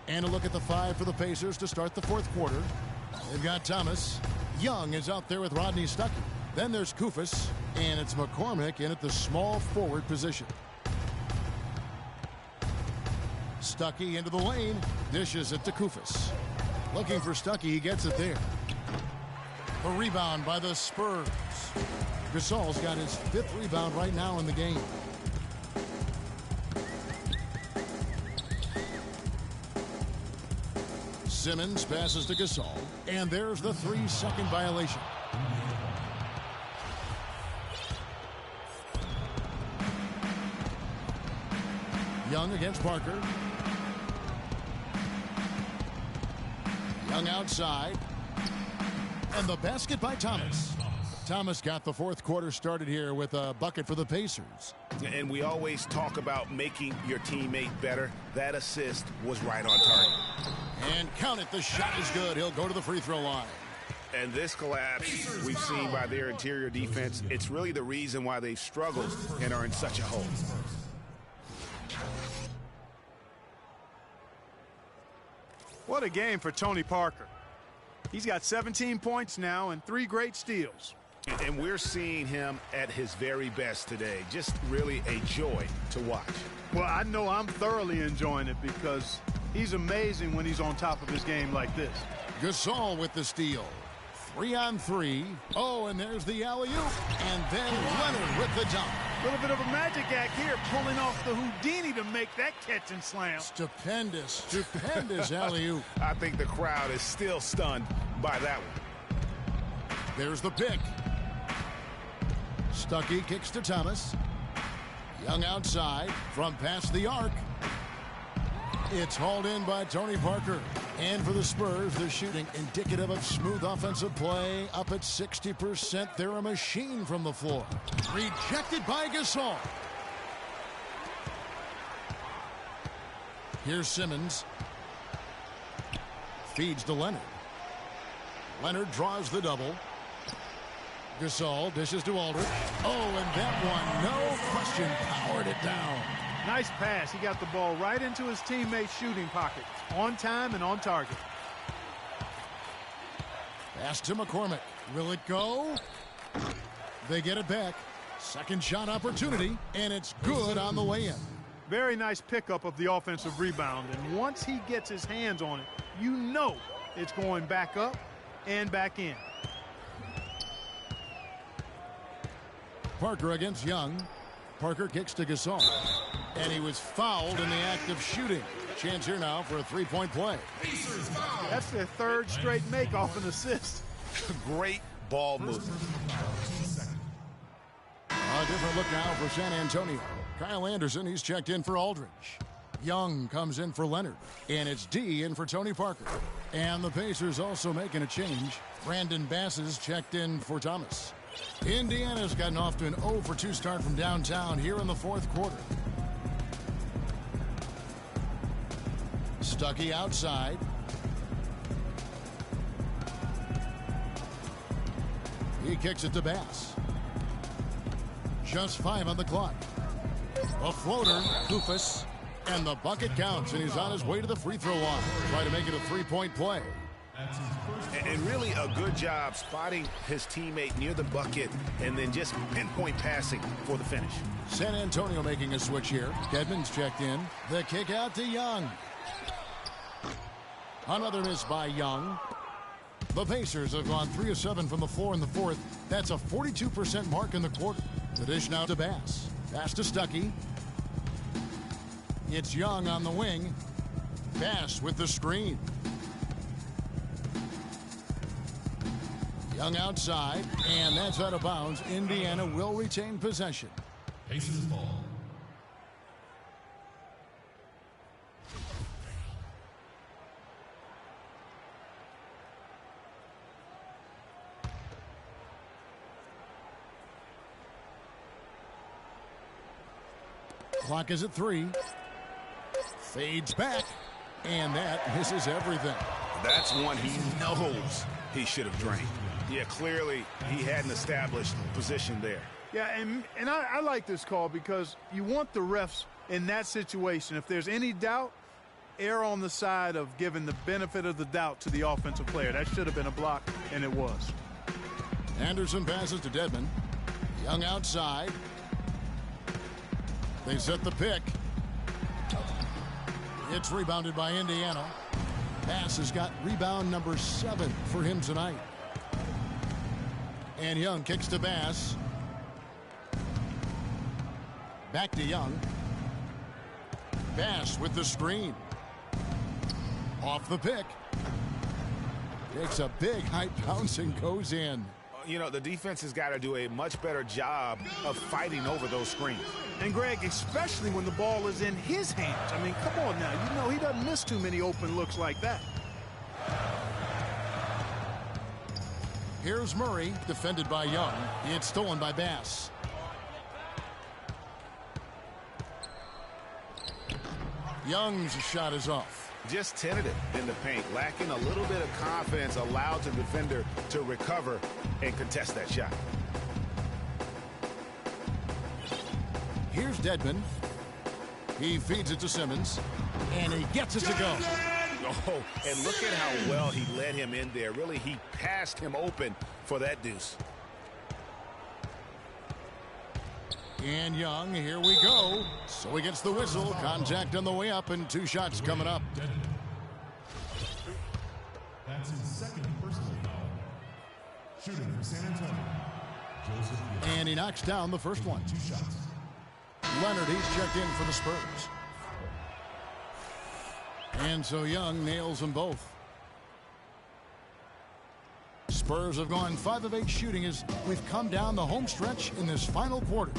And a look at the five for the Pacers to start the fourth quarter. They've got Thomas. Young is out there with Rodney Stuckey. Then there's Kufis, and it's McCormick in at the small forward position. Stuckey into the lane, dishes it to Kufis. Looking for Stuckey, he gets it there. The rebound by the Spurs. Gasol's got his 5th rebound right now in the game. Simmons passes to Gasol, and there's the 3-second violation. Young against Parker. Young outside. And the basket by Thomas. Thomas got the fourth quarter started here with a bucket for the Pacers. And we always talk about making your teammate better. That assist was right on target. And count it, the shot is good. He'll go to the free throw line. And this collapse we've seen by their interior defense, it's really the reason why they've struggled and are in such a hole. What a game for Tony Parker. He's got 17 points now and 3 great steals. And we're seeing him at his very best today. Just really a joy to watch. Well, I know I'm thoroughly enjoying it because he's amazing when he's on top of his game like this. Gasol with the steal. 3-on-3. Oh, and there's the alley-oop. And then Leonard with the dunk. A little bit of a magic act here, pulling off the Houdini to make that catch and slam. Stupendous alley-oop. I think the crowd is still stunned by that one. There's the pick. Stuckey kicks to Thomas. Young outside from past the arc. It's hauled in by Tony Parker. And for the Spurs, they're shooting indicative of smooth offensive play. Up at 60%. They're a machine from the floor. Rejected by Gasol. Here's Simmons. Feeds to Leonard. Leonard draws the double. Gasol dishes to Aldridge. Oh, and that one, no question, powered it down. Nice pass. He got the ball right into his teammate's shooting pocket. On time and on target. Pass to McCormick. Will it go? They get it back. Second shot opportunity, and it's good on the way in. Very nice pickup of the offensive rebound. And once he gets his hands on it, you know it's going back up and back in. Parker against Young. Parker kicks to Gasol. And he was fouled in the act of shooting. Chance here now for a three-point play. That's their 3rd straight make off an assist. Great ball movement. A different look now for San Antonio. Kyle Anderson, he's checked in for Aldridge. Young comes in for Leonard. And it's D in for Tony Parker. And the Pacers also making a change. Brandon Bass is checked in for Thomas. Indiana's gotten off to an 0-for-2 start from downtown here in the fourth quarter. Stuckey outside. He kicks it to Bass. Just 5 on the clock. A floater, Kufis, and the bucket counts, and he's on his way to the free throw line. Try to make it a 3-point play. And really a good job spotting his teammate near the bucket and then just pinpoint passing for the finish. San Antonio making a switch here. Kedman's checked in. The kick out to Young. Another miss by Young. The Pacers have gone 3 of 7 from the floor in the fourth. That's a 42% mark in the quarter. The dish now to Bass. Pass to Stuckey. It's Young on the wing. Bass with the screen. Young outside, and that's out of bounds. Indiana will retain possession. Pacers ball. Clock is at 3. Fades back, and that misses everything. That's one he knows he should have drained. Yeah, clearly he had an established position there. Yeah, and I like this call because you want the refs in that situation. If there's any doubt, err on the side of giving the benefit of the doubt to the offensive player. That should have been a block, and it was. Anderson passes to Dedmon. Young outside. They set the pick. It's rebounded by Indiana. Bass has got rebound number 7 for him tonight. And Young kicks to Bass. Back to Young. Bass with the screen. Off the pick. Takes a big high bounce and goes in. You know, the defense has got to do a much better job of fighting over those screens. And, Greg, especially when the ball is in his hands. I mean, come on now. You know he doesn't miss too many open looks like that. Here's Murray, defended by Young. It's stolen by Bass. Young's shot is off. Just tentative in the paint, lacking a little bit of confidence, allowed the defender to recover and contest that shot. Here's Dedmon. He feeds it to Simmons, and he gets it to go. Oh, and look at how well he led him in there. Really, he passed him open for that deuce. And Young, here we go. So he gets the whistle. Contact on the way up, and 2 shots coming up. That's his second personal foul. Shooting for San Antonio. And he knocks down the first one. 2 shots. Leonard, he's checked in for the Spurs. And so Young nails them both. Spurs have gone 5 of 8 shooting as we've come down the home stretch in this final quarter.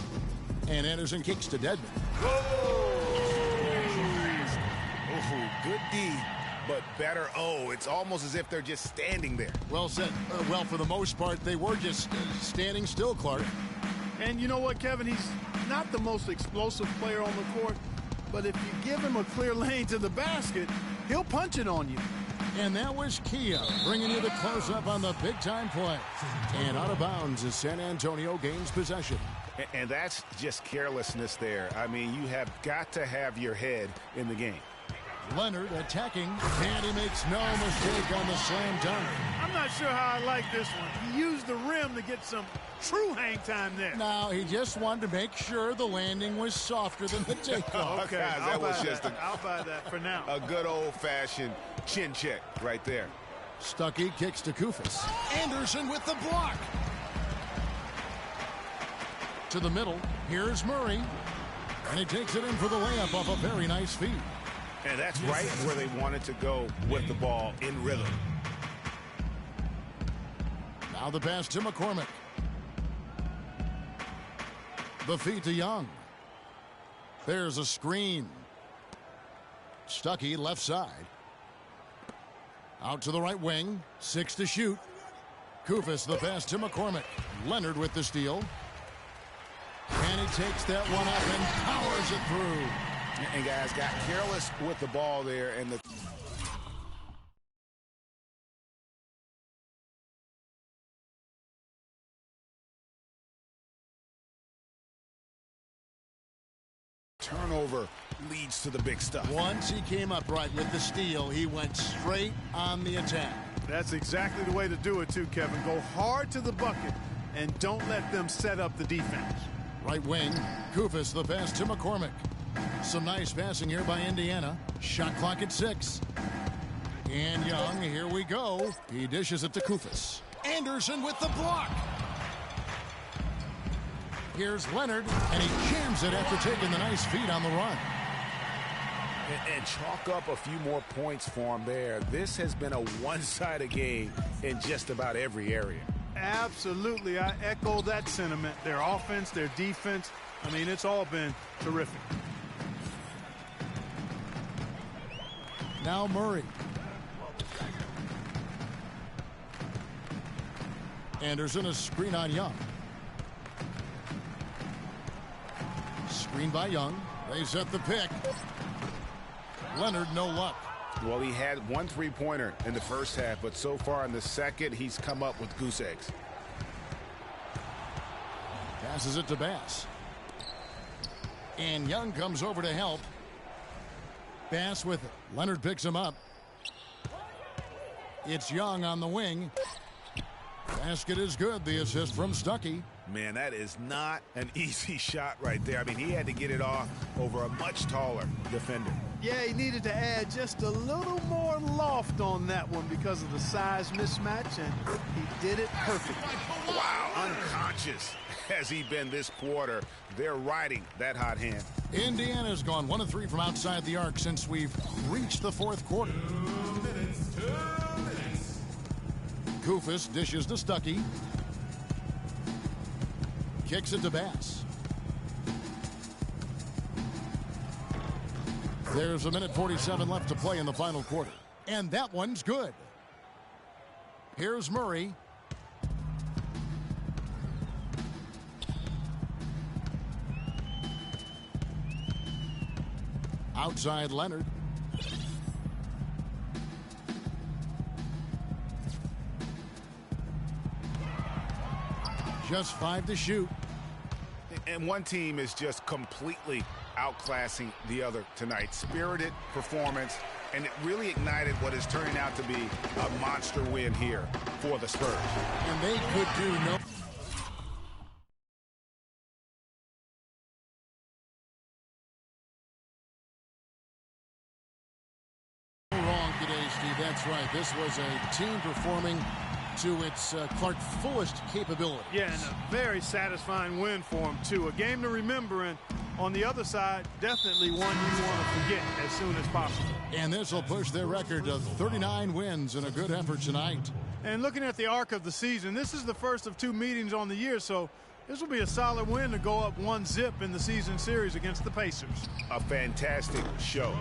And Anderson kicks to Dedmon. Oh, good D, but better O. It's almost as if they're just standing there. Well said. Well, for the most part, they were just standing still, Clark. And you know what, Kevin? He's not the most explosive player on the court, but if you give him a clear lane to the basket, he'll punch it on you. And that was Kia bringing you the close-up on the big-time play. And out of bounds as San Antonio gains possession. And that's just carelessness there. I mean, you have got to have your head in the game. Leonard attacking, and he makes no mistake on the slam dunk. I'm not sure how I like this one. He used the rim to get some true hang time there. No, he just wanted to make sure the landing was softer than the takeoff. Okay, guys, I'll buy that for now. A good old-fashioned chin check right there. Stuckey kicks to Kufis. Anderson with the block. To the middle. Here's Murray. And he takes it in for the layup off a very nice feed. And that's right where they wanted to go with the ball, in rhythm. Now the pass to McCormick. The feed to Young. There's a screen. Stuckey left side. Out to the right wing. 6 to shoot. Kufis the pass to McCormick. Leonard with the steal. And he takes that one up and powers it through. And guys got careless with the ball there, and the turnover leads to the big stuff. Once he came up right with the steal, he went straight on the attack. That's exactly the way to do it too, Kevin. Go hard to the bucket and don't let them set up the defense. Right wing, Kufis the pass to McCormick. Some nice passing here by Indiana. Shot clock at 6. And Young, here we go. He dishes it to Kufis. Anderson with the block. Here's Leonard, and he jams it after taking the nice feed on the run. And chalk up a few more points for him there. This has been a one-sided game in just about every area. Absolutely. I echo that sentiment. Their offense, their defense, I mean, it's all been terrific. Now Murray. Anderson, a screen on Young. Screen by Young. They set the pick. Leonard, no luck. Well, he had one three-pointer in the first half, but so far in the second, he's come up with goose eggs. Passes it to Bass. And Young comes over to help. Bass with it. Leonard picks him up. It's Young on the wing. Basket is good. The assist from Stuckey. Man, that is not an easy shot right there. I mean, he had to get it off over a much taller defender. Yeah, he needed to add just a little more loft on that one because of the size mismatch, and he did it perfectly. Wow, unconscious has he been this quarter. They're riding that hot hand. Indiana's gone 1 of 3 from outside the arc since we've reached the fourth quarter. 2 minutes. Kufis dishes to Stuckey. Kicks it to Bass. There's 1:47 left to play in the final quarter. And that one's good. Here's Murray. Outside Leonard. Just 5 to shoot. And one team is just completely outclassing the other tonight. Spirited performance, and it really ignited what is turning out to be a monster win here for the Spurs. And they could do no wrong today, Steve. That's right. This was a team performing to its Clark fullest capability. Yeah, and a very satisfying win for him, too. A game to remember, and on the other side, definitely one you want to forget as soon as possible. And this will push their record to 39 wins in a good effort tonight. And looking at the arc of the season, this is the first of 2 meetings on the year, so this will be a solid win to go up 1-0 in the season series against the Pacers. A fantastic show.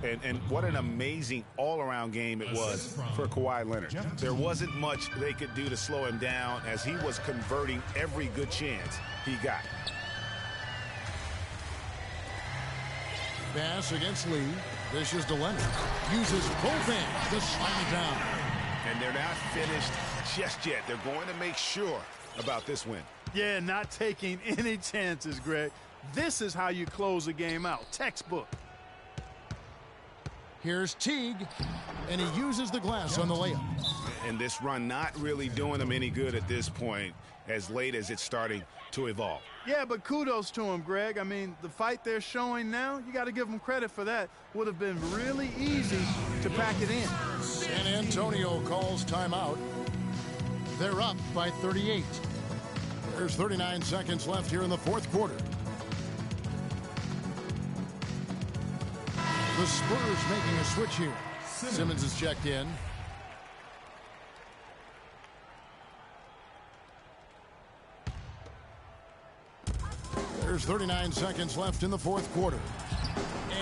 And what an amazing all-around game it was for Kawhi Leonard. There wasn't much they could do to slow him down as he was converting every good chance he got. Bass against Lee. Dishes to Leonard. Uses both hands to slam it down. And they're not finished just yet. They're going to make sure about this win. Yeah, not taking any chances, Greg. This is how you close a game out. Textbook. Here's Teague, and he uses the glass on the layup. And this run not really doing them any good at this point, as late as it's starting to evolve. Yeah, but kudos to him, Greg. I mean, the fight they're showing now, you got to give them credit for that. Would have been really easy to pack it in. San Antonio calls timeout. They're up by 38. There's 39 seconds left here in the fourth quarter. The Spurs making a switch here. Simmons is checked in. There's 39 seconds left in the fourth quarter.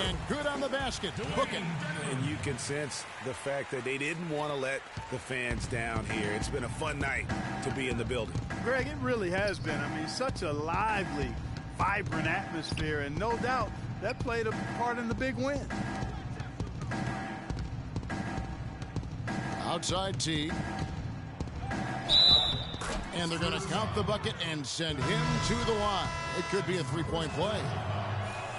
And good on the basket. Hook it. And you can sense the fact that they didn't want to let the fans down here. It's been a fun night to be in the building. Greg, it really has been. I mean, such a lively, vibrant atmosphere, and no doubt that played a part in the big win. Outside T. And they're going to count the bucket and send him to the line. It could be a three-point play.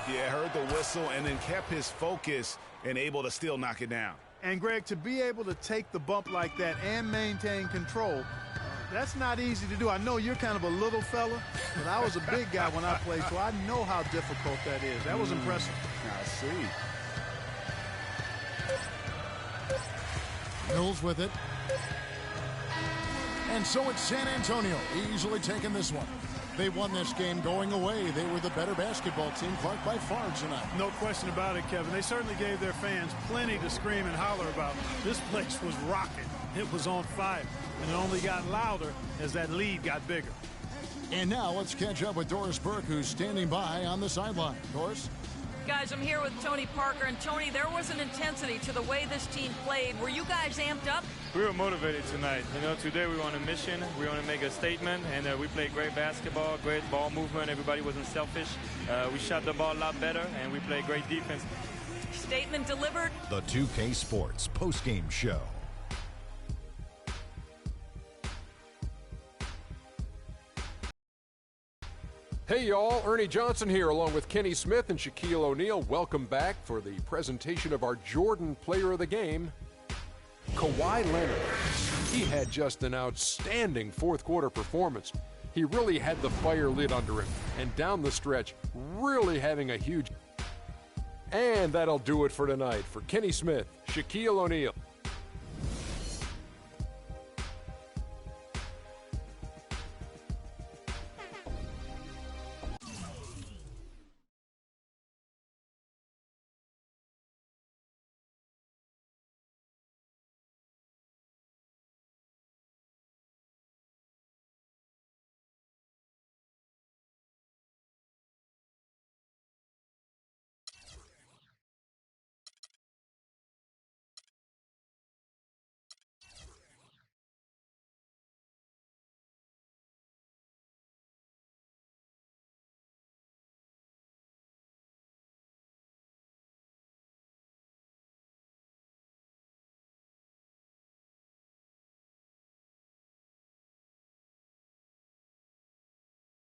Yeah, heard the whistle and then kept his focus and able to still knock it down. And, Greg, to be able to take the bump like that and maintain control, that's not easy to do. I know you're kind of a little fella, but I was a big guy when I played, so I know how difficult that is. That was impressive. I see. Mills with it. And so it's San Antonio easily taking this one. They won this game going away. They were the better basketball team, Clark, by far tonight. No question about it, Kevin. They certainly gave their fans plenty to scream and holler about. This place was rocking. It was on fire. And it only got louder as that lead got bigger. And now let's catch up with Doris Burke, who's standing by on the sideline. Doris? Guys, I'm here with Tony Parker. And, Tony, there was an intensity to the way this team played. Were you guys amped up? We were motivated tonight. You know, today we were on a mission. We want to make a statement, and we played great basketball, great ball movement. Everybody wasn't selfish. We shot the ball a lot better, and we played great defense. Statement delivered. The 2K Sports postgame show. Hey y'all, Ernie Johnson here along with Kenny Smith and Shaquille O'Neal. Welcome back for the presentation of our Jordan Player of the Game, Kawhi Leonard. He had just an outstanding fourth quarter performance. He really had the fire lit under him, and down the stretch, really having a huge... And that'll do it for tonight. For Kenny Smith, Shaquille O'Neal,